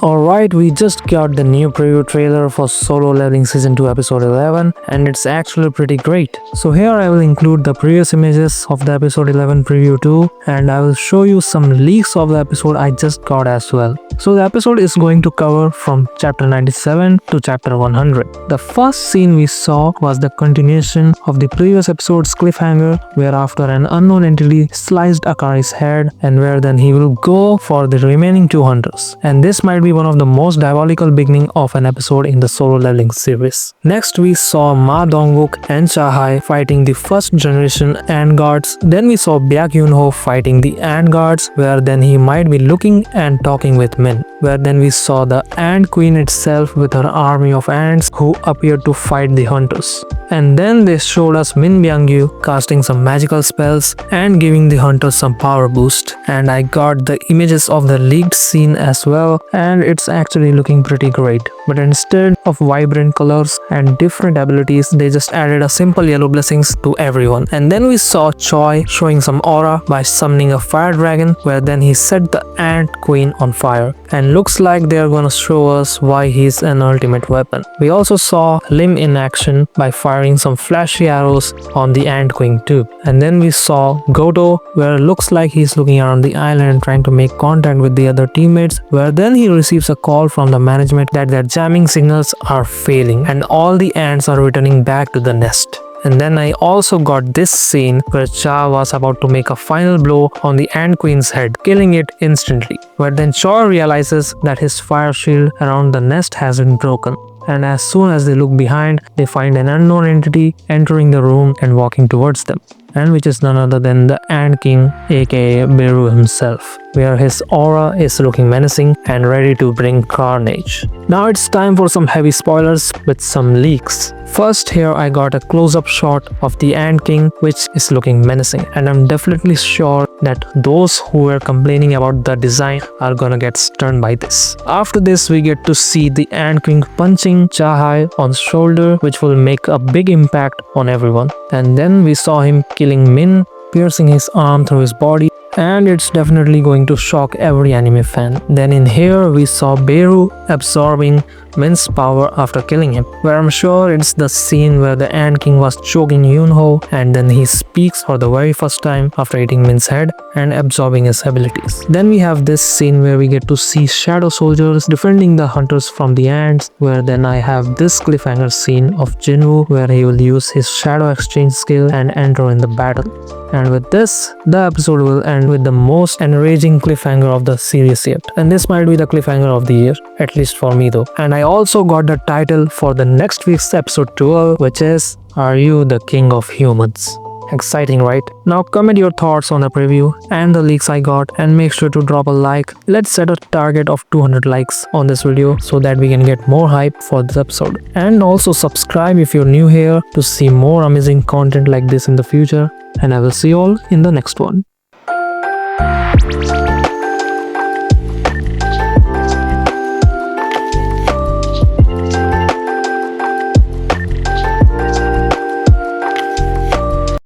Alright, we just got the new preview trailer for Solo Leveling Season 2 Episode 11 and it's actually pretty great. So here I will include the previous images of the Episode 11 preview too, and I will show you some leaks of the episode I just got as well. So the episode is going to cover from chapter 97 to chapter 100. The first scene we saw was the continuation of the previous episode's cliffhanger, where after an unknown entity sliced Akari's head and where then he will go for the remaining two hunters. And this might be one of the most diabolical beginning of an episode in the Solo Leveling series. Next we saw Ma Dongwook and Cha-hai fighting the first generation Ant Guards. Then we saw Byaek Yoon-ho fighting the Ant Guards, where then he might be looking and talking with Min. Where then we saw the Ant Queen itself with her army of ants who appeared to fight the hunters. And then they showed us Min Byung-gyu casting some magical spells and giving the hunters some power boost. And I got the images of the leaked scene as well, and it's actually looking pretty great. But instead of vibrant colors and different abilities, they just added a simple yellow blessings to everyone. And then we saw Choi showing some aura by summoning a fire dragon, where then he set the Ant Queen on fire. And looks like they're gonna show us why he's an ultimate weapon. We also saw Lim in action by firing some flashy arrows on the Ant Queen too. And then we saw Goto, where it looks like he's looking around the island trying to make contact with the other teammates, where then he receives a call from the management that their jamming signals are failing and all the ants are returning back to the nest. And then I also got this scene where Cha was about to make a final blow on the Ant Queen's head, killing it instantly. But then Choi realizes that his fire shield around the nest has been broken. And as soon as they look behind, they find an unknown entity entering the room and walking towards them. And which is none other than the Ant King, aka Beru himself, where his aura is looking menacing and ready to bring carnage. Now it's time for some heavy spoilers with some leaks. First, here I got a close-up shot of the Ant King, which is looking menacing, and I'm definitely sure that those who were complaining about the design are gonna get stunned by this. After this, we get to see the Ant King punching Cha-hai on the shoulder, which will make a big impact on everyone. And then we saw him killing Min, piercing his arm through his body, and it's definitely going to shock every anime fan. Then in here we saw Beru absorbing Min's power after killing him, where I'm sure it's the scene where the Ant King was choking Yoon-ho and then he speaks for the very first time after eating Min's head and absorbing his abilities. Then we have this scene where we get to see shadow soldiers defending the hunters from the ants, where then I have this cliffhanger scene of Jinwoo where he will use his shadow exchange skill and enter in the battle. And with this, the episode will end with the most enraging cliffhanger of the series yet. And this might be the cliffhanger of the year, at least for me though. And I also got the title for the next week's episode 12, which is Are You the King of Humans? Exciting, right? Now comment your thoughts on the preview and the leaks I got, and make sure to drop a like. Let's set a target of 200 likes on this video so that we can get more hype for this episode. And also subscribe if you're new here to see more amazing content like this in the future. And I will see you all in the next one.